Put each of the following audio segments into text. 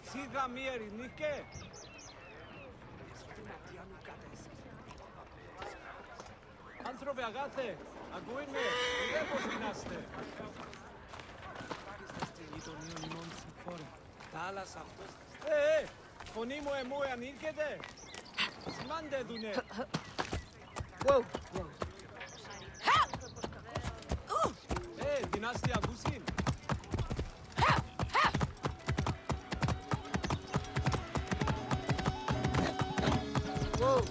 Σίγα μία ειρηνίκε. Άνθρωπε αγάθε, ακούει με, δεν πώς γινάστε. Θάλασσα αυτός. Φωνή μου εμού ανήρκεται. Σημάντε δουνε. Whoa, whoa. Δυνάστη ακούσιν. Whoa.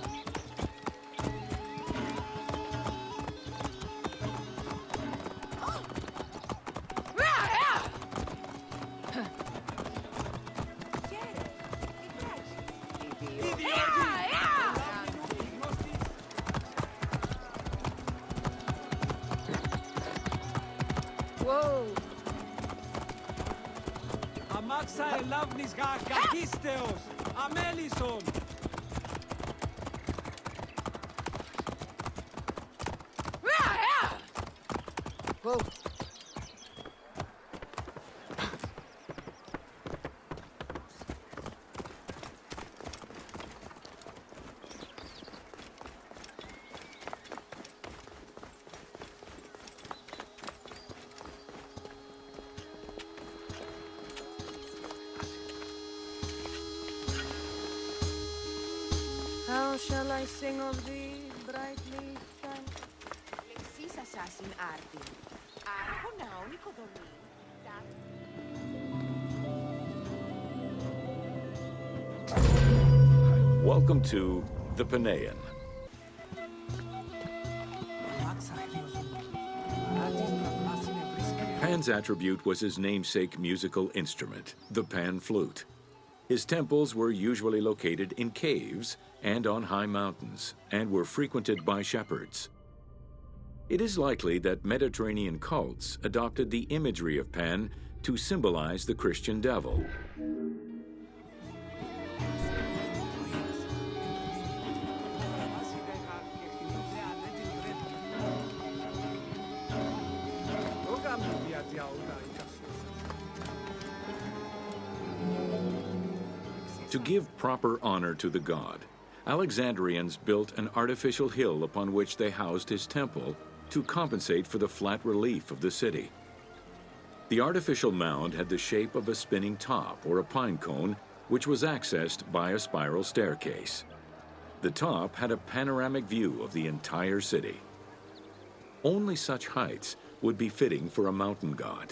Whoa. Αμάξα ελάβνης κακίστεως, αμέλισσον. Whoa. How shall I sing of thee, brightly shine? Λεξίσα σάσιν άρτη. Άρχο ναόν οικοδομή. Welcome to the Panean. Pan's attribute was his namesake musical instrument, the pan flute. His temples were usually located in caves and on high mountains, and were frequented by shepherds. It is likely that Mediterranean cults adopted the imagery of Pan to symbolize the Christian devil. To give proper honor to the god, Alexandrians built an artificial hill upon which they housed his temple to compensate for the flat relief of the city. The artificial mound had the shape of a spinning top or a pine cone, which was accessed by a spiral staircase. The top had a panoramic view of the entire city. Only such heights would be fitting for a mountain god.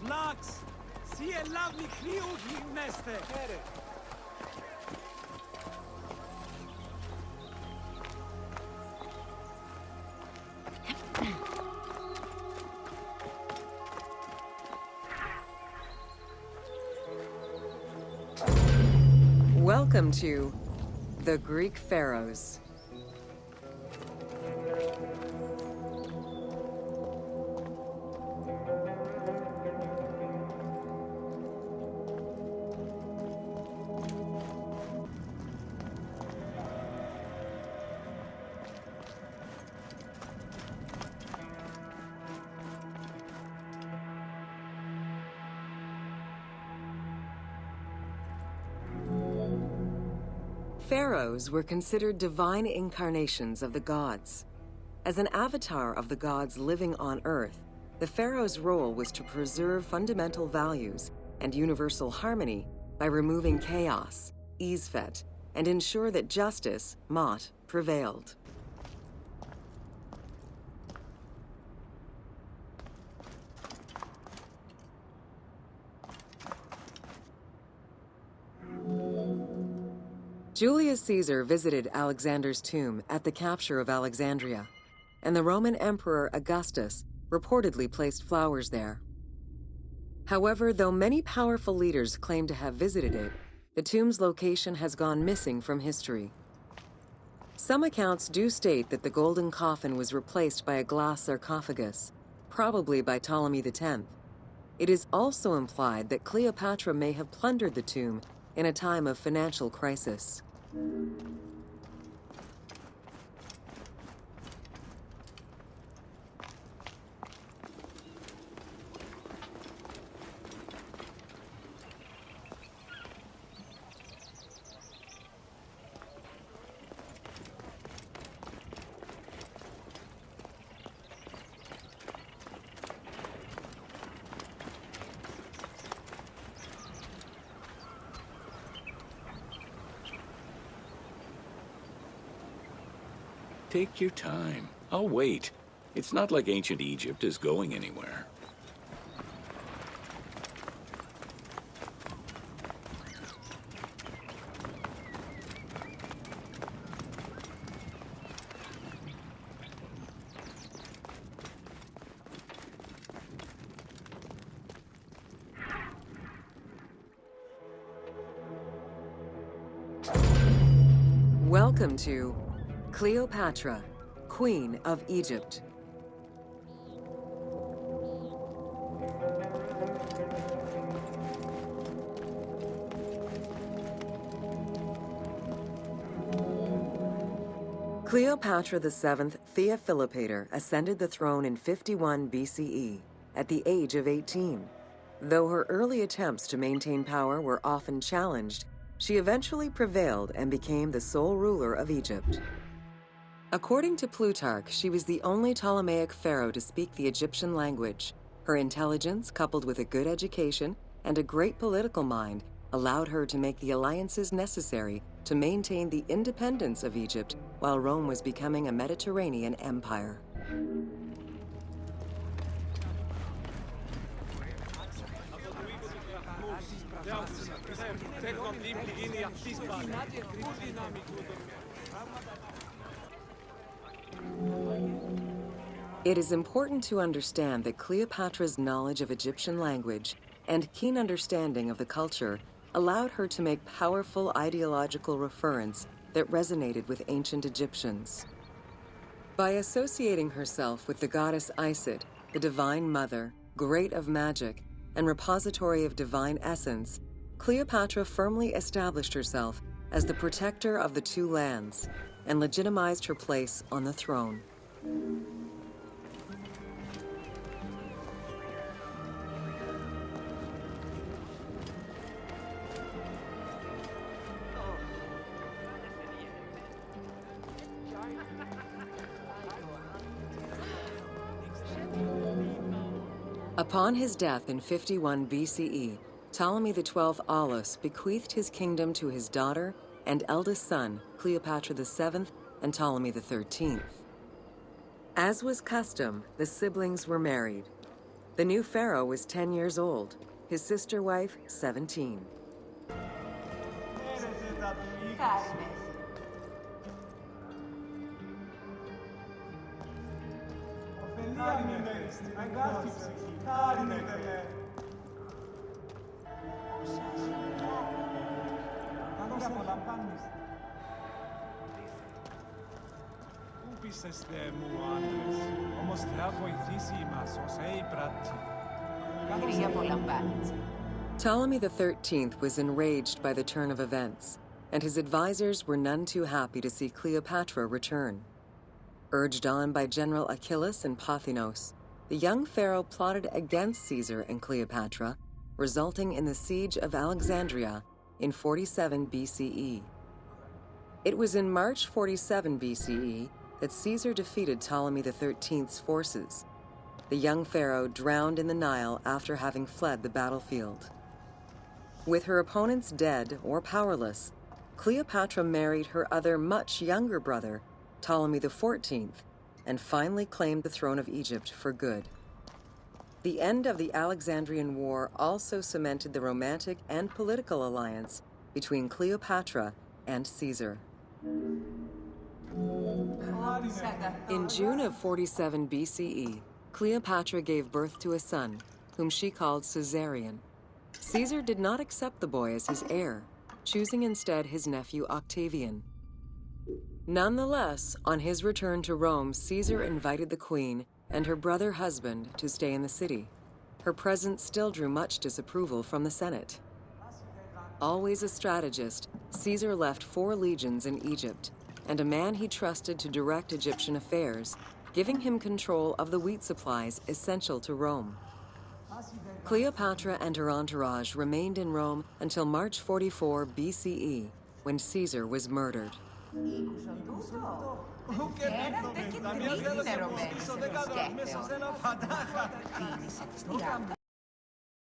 Βλάξ, σι ελάβνη χρήου γυμνέστε. Welcome to the Greek pharaohs. Pharaohs were considered divine incarnations of the gods. As an avatar of the gods living on Earth, the pharaoh's role was to preserve fundamental values and universal harmony by removing chaos, Isfet, and ensure that justice, Mot, prevailed. Julius Caesar visited Alexander's tomb at the capture of Alexandria, and the Roman Emperor Augustus reportedly placed flowers there. However, though many powerful leaders claim to have visited it, the tomb's location has gone missing from history. Some accounts do state that the golden coffin was replaced by a glass sarcophagus, probably by Ptolemy X. It is also implied that Cleopatra may have plundered the tomb in a time of financial crisis. Take your time. I'll wait. It's not like ancient Egypt is going anywhere. Welcome to Cleopatra, Queen of Egypt. Cleopatra VII Theophilopator ascended the throne in 51 BCE at the age of 18. Though her early attempts to maintain power were often challenged, she eventually prevailed and became the sole ruler of Egypt. According to Plutarch, she was the only Ptolemaic pharaoh to speak the Egyptian language. Her intelligence, coupled with a good education and a great political mind, allowed her to make the alliances necessary to maintain the independence of Egypt while Rome was becoming a Mediterranean empire. It is important to understand that Cleopatra's knowledge of Egyptian language and keen understanding of the culture allowed her to make powerful ideological reference that resonated with ancient Egyptians. By associating herself with the goddess Isis, the divine mother, great of magic, and repository of divine essence, Cleopatra firmly established herself as the protector of the two lands and legitimized her place on the throne. Upon his death in 51 BCE, Ptolemy XII Aulus bequeathed his kingdom to his daughter and eldest son, Cleopatra VII and Ptolemy XIII. As was custom, the siblings were married. The new pharaoh was 10 years old, his sister wife 17. Ptolemy XIII was enraged by the turn of events, and his advisors were none too happy to see Cleopatra return. Urged on by General Achillas and Pothinos, the young pharaoh plotted against Caesar and Cleopatra, resulting in the siege of Alexandria in 47 BCE. It was in March 47 BCE that Caesar defeated Ptolemy XIII's forces. The young pharaoh drowned in the Nile after having fled the battlefield. With her opponents dead or powerless, Cleopatra married her other much younger brother, Ptolemy XIV, and finally claimed the throne of Egypt for good. The end of the Alexandrian War also cemented the romantic and political alliance between Cleopatra and Caesar. In June of 47 BCE, Cleopatra gave birth to a son, whom she called Caesarion. Caesar did not accept the boy as his heir, choosing instead his nephew Octavian. Nonetheless, on his return to Rome, Caesar invited the queen and her brother husband to stay in the city. Her presence still drew much disapproval from the Senate. Always a strategist, Caesar left 4 legions in Egypt and a man he trusted to direct Egyptian affairs, giving him control of the wheat supplies essential to Rome. Cleopatra and her entourage remained in Rome until March 44 BCE, when Caesar was murdered. Tiedättekin, että Hitler on mennyt sen skehtoon. Viimeiset